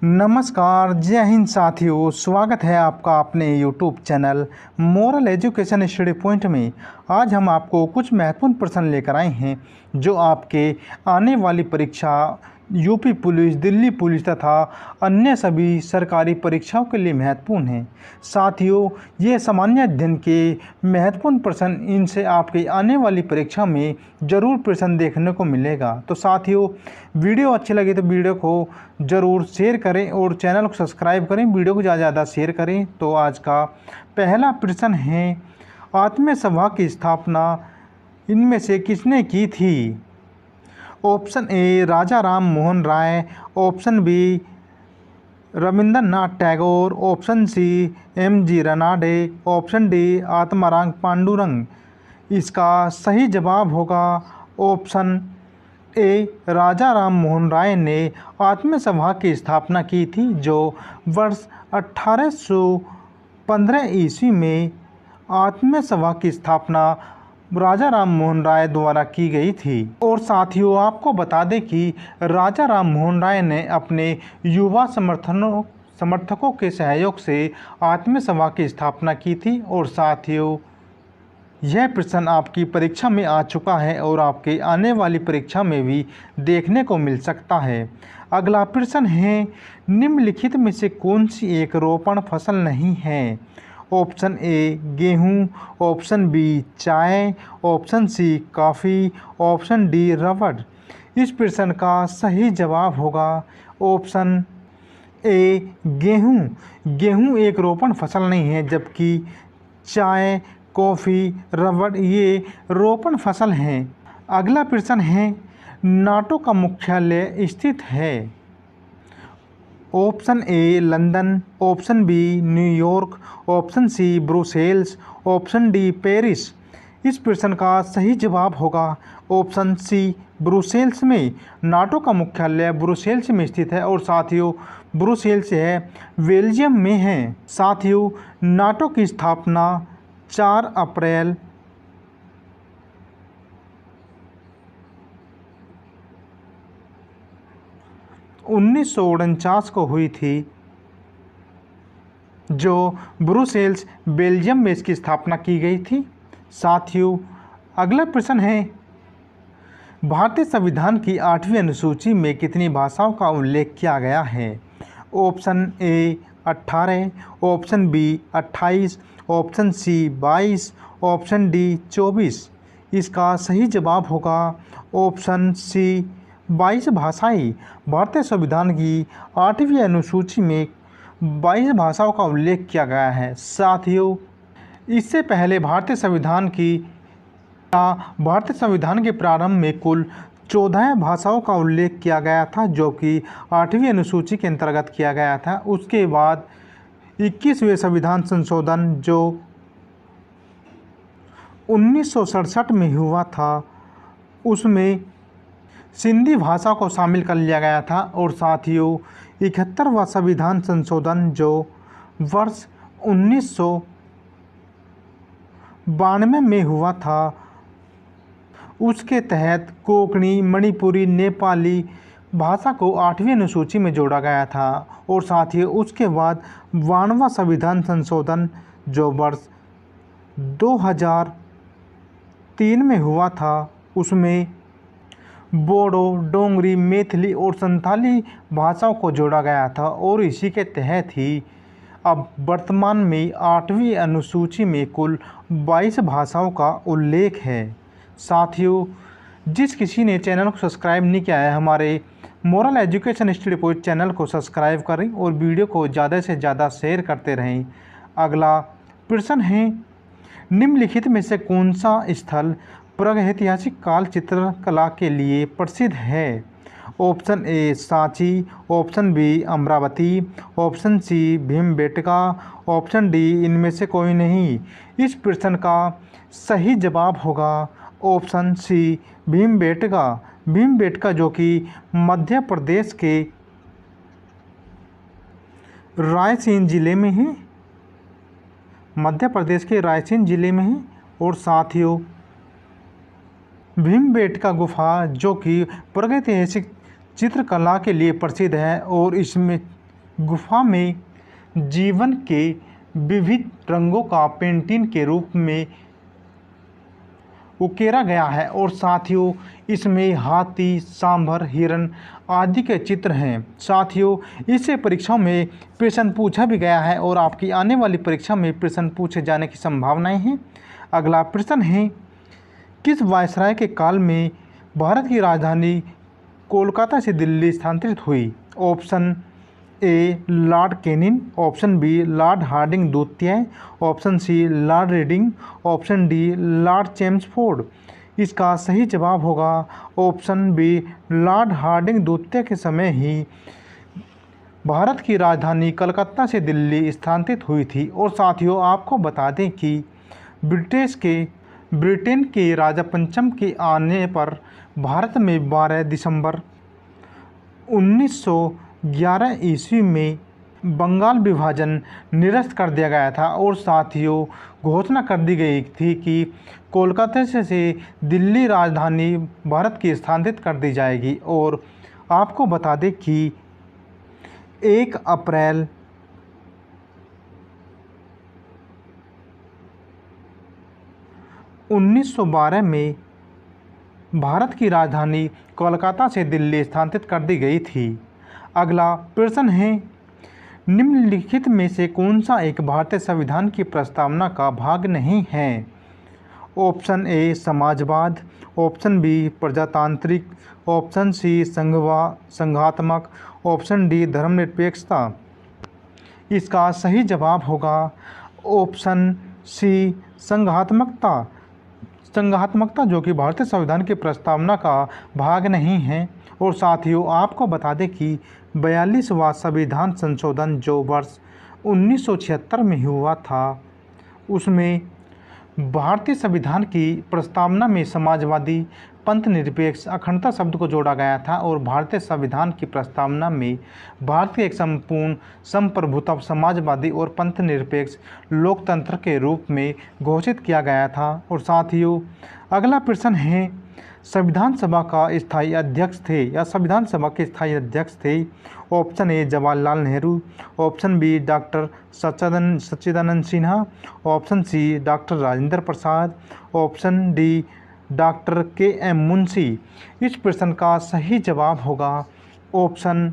नमस्कार, जय हिंद साथियों। स्वागत है आपका अपने YouTube channel moral education study point में। आज हम आपको कुछ महत्वपूर्ण प्रश्न लेकर आए हैं जो आपके आने वाली परीक्षा यूपी पुलिस, दिल्ली पुलिस तथा अन्य सभी सरकारी परीक्षाओं के लिए महत्वपूर्ण हैं। साथियों, ये सामान्य अध्ययन के महत्वपूर्ण प्रश्न, इनसे आपकी आने वाली परीक्षा में ज़रूर प्रश्न देखने को मिलेगा। तो साथियों, वीडियो अच्छी लगी तो वीडियो को ज़रूर शेयर करें और चैनल को सब्सक्राइब करें, वीडियो को ज़्यादा ज़्यादा शेयर करें। तो आज का पहला प्रश्न है, आत्मीय सभा की स्थापना इनमें से किसने की थी? Option A Raja Ram Mohan Roy, option B Rabindranath Tagore, option C M G. Ranade, option D Atmaram Pandurang. इसका सही जवाब होगा ऑप्शन ए राजा राम मोहन राय ने आत्मीय सभा की स्थापना की थी, जो वर्ष 1815 ईस्वी में आत्मीय सभा की स्थापना राजा राम मोहन राय द्वारा की गई थी। और साथियों, आपको बता दें कि राजा राम मोहन राय ने अपने युवा समर्थकों के सहयोग से आत्मीय सभा की स्थापना की थी। और साथियों, यह प्रश्न आपकी परीक्षा में आ चुका है और आपके आने वाली परीक्षा में भी देखने को मिल सकता है। अगला प्रश्न है, निम्नलिखित में से कौन सी एक रोपण फसल नहीं है? ऑप्शन ए गेहूं, ऑप्शन बी चाय, option C coffee, option D रबड़। इस प्रश्न का सही जवाब होगा ऑप्शन ए गेहूं। गेहूं एक रोपण फसल नहीं है, जबकि चाय, कॉफ़ी, रबड़ ये रोपण फसल हैं। अगला प्रश्न है, नाटो का मुख्यालय स्थित है? Option A London, option B New York, option C Brussels, option D Paris. इस प्रश्न का सही जवाब होगा ऑप्शन सी ब्रुसेल्स में। नाटो का मुख्यालय ब्रुसेल्स में स्थित है और साथियों, ब्रुसेल्स है बेल्जियम में है। साथियों, नाटो की स्थापना 4 अप्रैल 1949 को हुई थी, जो ब्रुसेल्स बेल्जियम में इसकी स्थापना की गई थी। साथियों, अगला प्रश्न है, भारतीय संविधान की 8वीं अनुसूची में कितनी भाषाओं का उल्लेख किया गया है? Option A 18, option B 28, option C 22, option D 24। इसका सही जवाब होगा ऑप्शन सी 22 भाषाएं। भारतीय संविधान की 8वीं अनुसूची में 22 भाषाओं का उल्लेख किया गया है। साथियों, इससे पहले भारतीय संविधान के प्रारंभ में कुल 14 भाषाओं का उल्लेख किया गया था, जो कि 8वीं अनुसूची के अंतर्गत किया गया था। उसके बाद 21वें संविधान संशोधन जो 1967 में हुआ था, उसमें सिंधी भाषा को शामिल कर लिया गया था। और साथियों, 71वां संविधान संशोधन जो वर्ष 1992 में हुआ था, उसके तहत कोंकणी, मणिपुरी, नेपाली भाषा को 8वीं अनुसूची में जोड़ा गया था। और साथियों, उसके बाद 92वां संविधान संशोधन जो वर्ष 2003 में हुआ था, उसमें बोडो, डोंगरी, मैथिली और संथाली भाषाओं को जोड़ा गया था। और इसी के तहत ही अब वर्तमान में 8वीं अनुसूची में कुल 22 भाषाओं का उल्लेख है। साथियों, जिस किसी ने चैनल को सब्सक्राइब नहीं किया है, हमारे moral education study point channel को सब्सक्राइब करें और वीडियो को ज़्यादा से ज़्यादा शेयर करते रहें। अगला प्रश्न है, निम्नलिखित में से कौन सा स्थल प्रागैतिहासिक काल चित्रकला के लिए प्रसिद्ध है? Option A Sanchi, option B Amravati, option C Bhimbetka, option D इनमें से कोई नहीं। इस प्रश्न का सही जवाब होगा ऑप्शन सी भीमबेटका। भीमबेटका जो कि मध्य प्रदेश के रायसेन जिले में है, मध्य प्रदेश के रायसेन जिले में है। और साथियों, भीमबेटका गुफा जो कि प्रागैतिहासिक चित्रकला के लिए प्रसिद्ध है और इसमें गुफा में जीवन के विविध रंगों का पेंटिंग के रूप में उकेरा गया है और साथियों इसमें हाथी, सांभर, हिरण आदि के चित्र हैं। साथियों इससे परीक्षाओं में प्रश्न पूछा भी गया है और आपकी आने वाली परीक्षा में प्रश्न पूछे जाने की संभावनाएं हैं। अगला प्रश्न है, किस वायसराय के काल में भारत की राजधानी कोलकाता से दिल्ली स्थानांतरित हुई? Option A Lord Canning, option B Lord Hardinge द्वितीय, option C Lord Reading, option D Lord Chelmsford. इसका सही जवाब होगा ऑप्शन बी लॉर्ड हार्डिंग द्वितीय के समय ही भारत की राजधानी कलकत्ता से दिल्ली स्थानांतरित हुई थी। और साथियों आपको बता दें कि ब्रिटेन के राजा पंचम के आने पर भारत में 12 दिसंबर 1911 ईस्वी में बंगाल विभाजन निरस्त कर दिया गया था और साथियों घोषणा कर दी गई थी कि कोलकाता से दिल्ली राजधानी भारत की स्थानांतरित कर दी जाएगी। और आपको बता दें कि 1 अप्रैल 1912 में भारत की राजधानी कोलकाता से दिल्ली स्थानांतरित कर दी गई थी। अगला प्रश्न है, निम्नलिखित में से कौन सा एक भारतीय संविधान की प्रस्तावना का भाग नहीं है? ऑप्शन ए समाजवाद, ऑप्शन बी प्रजातांत्रिक, ऑप्शन सी संघात्मक, ऑप्शन डी धर्मनिरपेक्षता। इसका सही जवाब होगा ऑप्शन सी संघात्मकता जो कि भारतीय संविधान की प्रस्तावना का भाग नहीं है। और साथियों आपको बता दें कि 42वां संविधान संशोधन जो वर्ष 1976 में हुआ था उसमें भारतीय संविधान की प्रस्तावना में समाजवादी, पंथ निरपेक्ष, अखंडता शब्द को जोड़ा गया था और भारतीय संविधान की प्रस्तावना में भारत के एक संपूर्ण संप्रभुत्व, समाजवादी और पंथ निरपेक्ष लोकतंत्र के रूप में घोषित किया गया था। और साथियों अगला प्रश्न है, संविधान सभा का स्थायी अध्यक्ष थे या संविधान सभा के स्थायी अध्यक्ष थे? Option A Jawaharlal Nehru, option B doctor Sachchidananda Sinha, option C doctor Rajendra Prasad, option D doctor K M. Munshi. इस प्रश्न का सही जवाब होगा option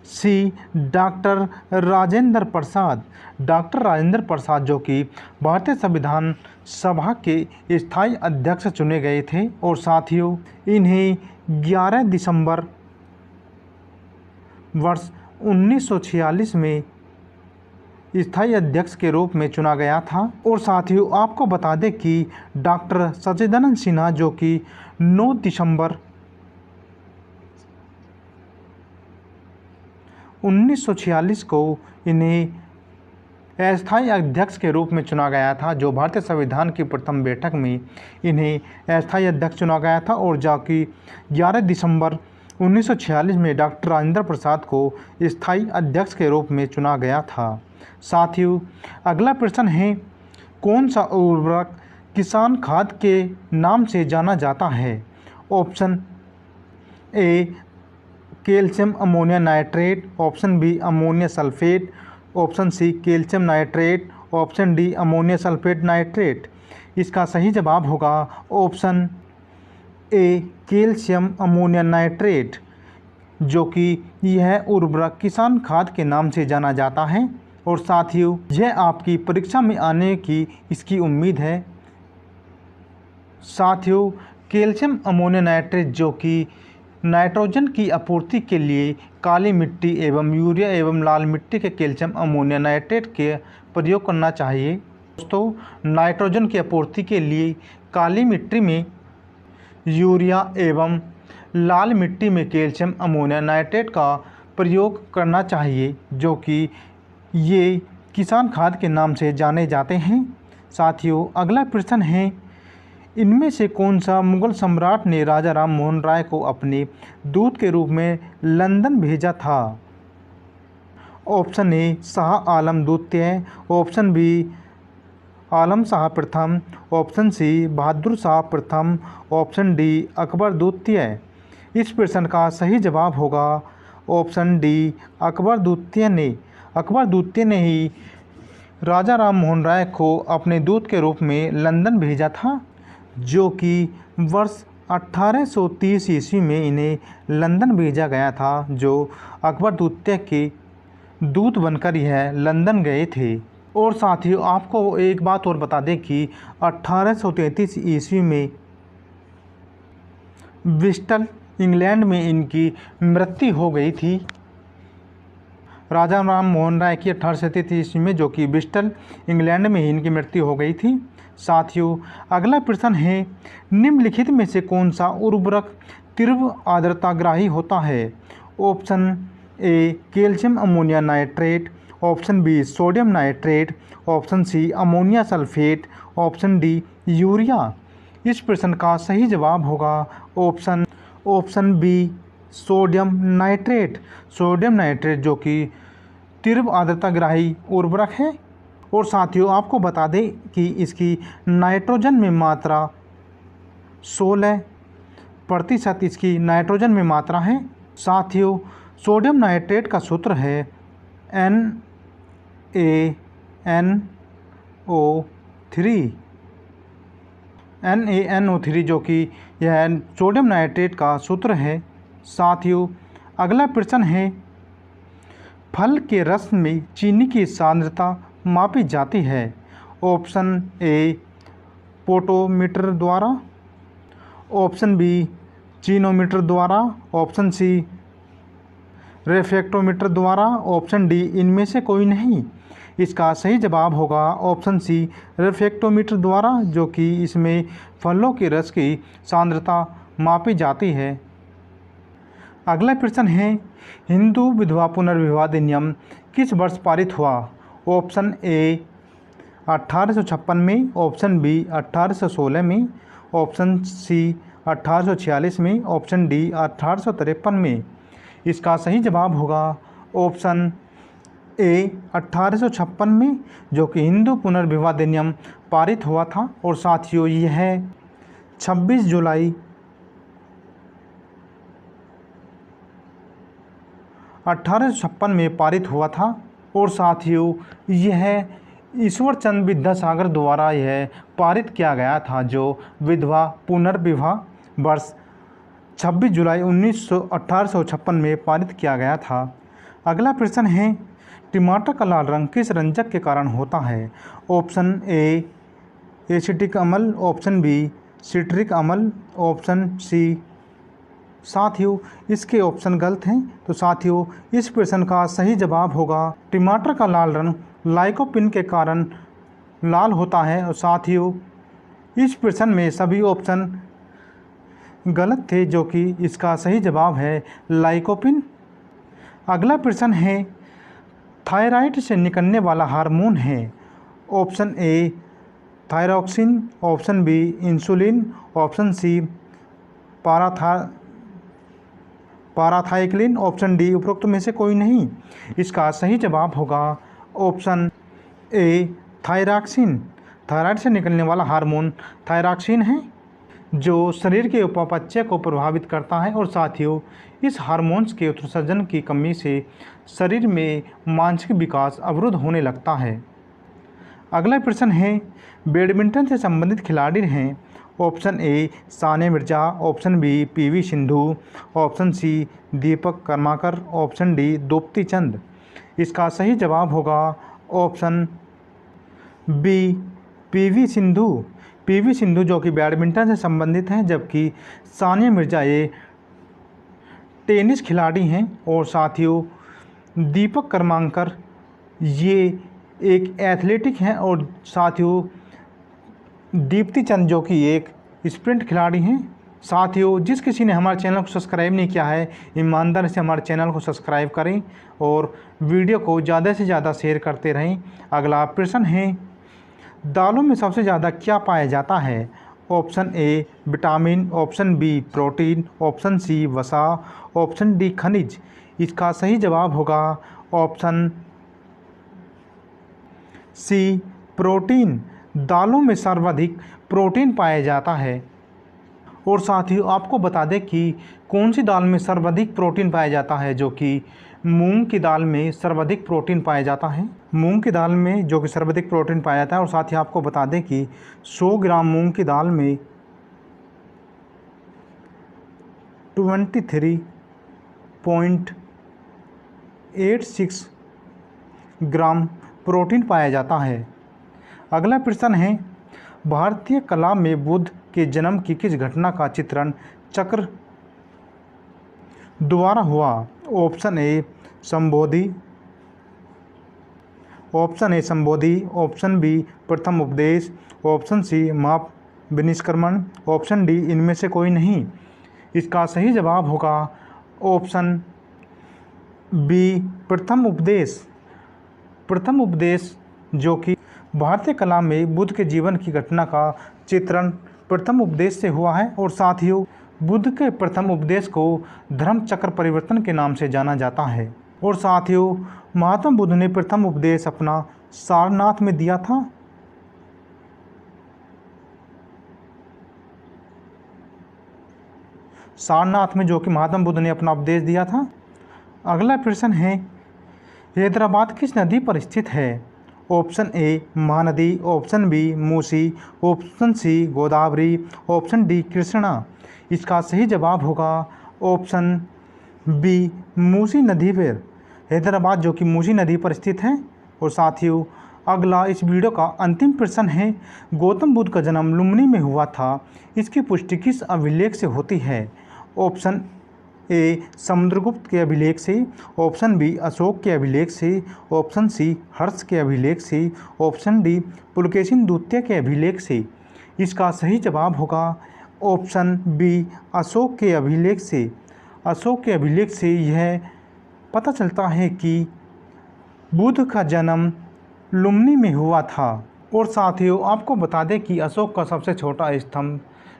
C doctor Rajendra Prasad. Doctor Rajendra Prasad जो कि भारतीय संविधान सभा के स्थायी अध्यक्ष चुने गए थे। और साथियों इन्हें 11 दिसंबर वर्ष 1946 में स्थायी अध्यक्ष के रूप में चुना गया था। और साथियों आपको बता दें कि डॉक्टर सच्चिदानंद सिन्हा जो कि 9 दिसंबर 1946 को इन्हें अस्थायी अध्यक्ष के रूप में चुना गया था, जो भारतीय संविधान की प्रथम बैठक में इन्हें अस्थायी अध्यक्ष चुना गया था। और जबकि 11 दिसंबर 1946 में डॉक्टर राजेंद्र प्रसाद को स्थायी अध्यक्ष के रूप में चुना गया था। साथियों अगला प्रश्न है, कौन सा उर्वरक किसान खाद के नाम से जाना जाता है? Option A calcium ammonia nitrate, option B ammonia sulphate, option C calcium nitrate, option D ammonia sulphate nitrate. इसका सही जवाब होगा option A calcium ammonia nitrate, जो कि यह उर्वरक किसान खाद के नाम से जाना जाता है। और साथियों यह आपकी परीक्षा में आने की इसकी उम्मीद है। साथियों कैल्शियम अमोनिया नाइट्रेट जो कि नाइट्रोजन की आपूर्ति के लिए काली मिट्टी एवं यूरिया एवं लाल मिट्टी के कैल्शियम अमोनिया नाइट्रेट के प्रयोग करना चाहिए। दोस्तों नाइट्रोजन की आपूर्ति के लिए काली मिट्टी में यूरिया एवं लाल मिट्टी में कैल्शियम अमोनिया नाइट्रेट का प्रयोग करना चाहिए, जो कि ये किसान खाद के नाम से जाने जाते हैं। साथियों अगला प्रश्न है, इनमें से कौन सा मुगल सम्राट ने राजा राम मोहन राय को अपने दूत के रूप में लंदन भेजा था? ऑप्शन ए शाह आलम द्वितीय, ऑप्शन बी आलम शाह प्रथम, ऑप्शन सी बहादुर शाह प्रथम, ऑप्शन डी अकबर द्वितीय। इस प्रश्न का सही जवाब होगा ऑप्शन डी अकबर द्वितीय ने ही राजा राम मोहन राय को अपने दूत के रूप में लंदन भेजा था, जो कि वर्ष 1830 ईस्वी में इन्हें लंदन भेजा गया था, जो अकबर द्वितीय के दूत बनकर यह लंदन गए थे। और साथियों आपको एक बात और बता दें कि 1833 ईस्वी में ब्रिस्टल इंग्लैंड में इनकी मृत्यु हो गई थी। राजा राम मोहन राय की 1833 ईस्वी में, जो कि ब्रिस्टल इंग्लैंड में ही इनकी मृत्यु हो गई थी। साथियों अगला प्रश्न है, निम्नलिखित में से कौन सा उर्वरक तीव्र आर्द्रताग्राही होता है? Option A calcium ammonia nitrate, option B sodium nitrate, option C ammonia sulphate, option D urea. इस प्रश्न का सही जवाब होगा option B sodium nitrate. Sodium nitrate जो कि तीव्र आर्द्रताग्राही उर्वरक है। और साथियों आपको बता दें कि इसकी नाइट्रोजन में मात्रा 16% इसकी नाइट्रोजन में मात्रा है। साथियों सोडियम नाइट्रेट का सूत्र है NaNO3 जो कि यह सोडियम नाइट्रेट का सूत्र है। साथियों अगला प्रश्न है, फल के रस में चीनी की सांद्रता मापी जाती है? ऑप्शन ए पोटोमीटर द्वारा, ऑप्शन बी चीनोमीटर द्वारा, ऑप्शन सी रेफ्रेक्टोमीटर द्वारा, ऑप्शन डी इनमें से कोई नहीं। इसका सही जवाब होगा ऑप्शन सी रेफ्रेक्टोमीटर द्वारा, जो कि इसमें फलों के रस की सांद्रता मापी जाती है। अगला प्रश्न है, हिंदू विधवा पुनर्विवाह अधिनियम किस वर्ष पारित हुआ? ऑप्शन ए 1856 में, ऑप्शन बी 1816 में, ऑप्शन सी 1846 में, ऑप्शन डी 1853 में। इसका सही जवाब होगा ऑप्शन ए 1856 में, जो कि हिंदू पुनर्विवाह अधिनियम पारित हुआ था। और साथियों यह 26 जुलाई 1856 में पारित हुआ था। और साथियों यह ईश्वर चंद्र विद्यासागर द्वारा यह पारित किया गया था, जो विधवा पुनर्विवाह वर्ष 26 जुलाई 1856 में पारित किया गया था। अगला प्रश्न है, टमाटर का लाल रंग किस रंजक के कारण होता है? ऑप्शन ए एसिटिक अम्ल, ऑप्शन बी सिट्रिक अम्ल, ऑप्शन सी। साथियों इसके ऑप्शन गलत हैं। तो साथियों इस प्रश्न का सही जवाब होगा टमाटर का लाल रंग लाइकोपिन के कारण लाल होता है। और साथियों इस प्रश्न में सभी ऑप्शन गलत थे, जो कि इसका सही जवाब है लाइकोपिन। अगला प्रश्न है, थायराइड से निकलने वाला हार्मोन है? Option A thyroxine, option B insulin, option C पाराथाइक्लिन, ऑप्शन डी उपरोक्त में से कोई नहीं। इसका सही जवाब होगा ऑप्शन ए थायरॉक्सिन। थायराइड से निकलने वाला हार्मोन थायरॉक्सिन है, जो शरीर के उपापचय को प्रभावित करता है। और साथियों इस हार्मोन्स के उत्सर्जन की कमी से शरीर में मानसिक विकास अवरुद्ध होने लगता है। अगला प्रश्न है, बैडमिंटन से संबंधित खिलाड़ी हैं? Option A Sania Mirza, option B PV Sindhu, option C Deepak Karmakar, option D Draupadi Chand. इसका सही जवाब होगा option B PV Sindhu. PV Sindhu जो कि बैडमिंटन से संबंधित हैं, जबकि सानिया मिर्जा ये टेनिस खिलाड़ी हैं। और साथियों दीपक कर्माकर ये एक एथलेटिक हैं। और साथियों दीप्ति चंद जो कि एक स्प्रिंट खिलाड़ी हैं। साथियों जिस किसी ने हमारे चैनल को सब्सक्राइब नहीं किया है, ईमानदारी से हमारे चैनल को सब्सक्राइब करें और वीडियो को ज़्यादा से ज़्यादा शेयर करते रहें। अगला प्रश्न है, दालों में सबसे ज़्यादा क्या पाया जाता है? Option A vitamin, option B protein, option C वसा, ऑप्शन डी खनिज। इसका सही जवाब होगा ऑप्शन सी प्रोटीन। दालों में सर्वाधिक प्रोटीन पाया जाता है। और साथियों आपको बता दें कि कौन सी दाल में सर्वाधिक प्रोटीन पाया जाता है, जो कि मूंग की दाल में सर्वाधिक प्रोटीन पाया जाता है। मूंग की दाल में जो कि सर्वाधिक प्रोटीन पाया जाता है। और साथ ही आपको बता दें कि 100 ग्राम मूंग की दाल में 23.86 ग्राम प्रोटीन पाया जाता है। अगला प्रश्न है, भारतीय कला में बुद्ध के जन्म की किस घटना का चित्रण चक्र द्वारा हुआ? ऑप्शन ए संबोधि, ऑप्शन बी प्रथम उपदेश, ऑप्शन सी महाविनिष्क्रमण, ऑप्शन डी इनमें से कोई नहीं। इसका सही जवाब होगा ऑप्शन बी प्रथम उपदेश। प्रथम उपदेश जो कि भारतीय कला में बुद्ध के जीवन की घटना का चित्रण प्रथम उपदेश से हुआ है। और साथियों बुद्ध के प्रथम उपदेश को धर्म चक्र परिवर्तन के नाम से जाना जाता है। और साथियों महात्मा बुद्ध ने प्रथम उपदेश अपना सारनाथ में दिया था। सारनाथ में जो कि महात्मा बुद्ध ने अपना उपदेश दिया था। अगला प्रश्न है, हैदराबाद किस नदी पर स्थित है? Option A Mahanadi, option B Musi, option C Godavari, option D Krishna. इसका सही जवाब होगा ऑप्शन बी मूसी नदी पर। हैदराबाद जो कि मूसी नदी पर स्थित है। और साथियों अगला इस वीडियो का अंतिम प्रश्न है, गौतम बुद्ध का जन्म लुम्बिनी में हुआ था, इसकी पुष्टि किस अभिलेख से होती है? ऑप्शन ए समुद्रगुप्त के अभिलेख से, ऑप्शन बी अशोक के अभिलेख से, ऑप्शन सी हर्ष के अभिलेख से, ऑप्शन डी पुलकेशिन द्वितीय के अभिलेख से। इसका सही जवाब होगा ऑप्शन बी अशोक के अभिलेख से। अशोक के अभिलेख से यह पता चलता है कि बुद्ध का जन्म लुम्बिनी में हुआ था। और साथियों आपको बता दें कि अशोक का सबसे छोटा स्तंभ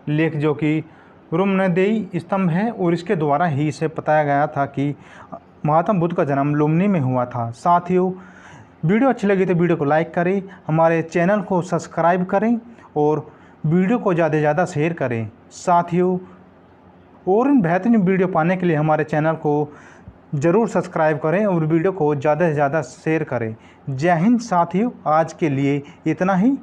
लेख जो कि रुम्नदेई स्तंभ है, और इसके द्वारा ही इसे बताया गया था कि महात्मा बुद्ध का जन्म लुम्बिनी में हुआ था। साथियों वीडियो अच्छी लगी तो वीडियो को लाइक करें, हमारे चैनल को सब्सक्राइब करें और वीडियो को ज़्यादा से ज़्यादा शेयर करें। साथियों और इन बेहतरीन वीडियो पाने के लिए हमारे चैनल को ज़रूर सब्सक्राइब करें और वीडियो को ज़्यादा से ज़्यादा शेयर करें। जय हिंद साथियों, आज के लिए इतना ही।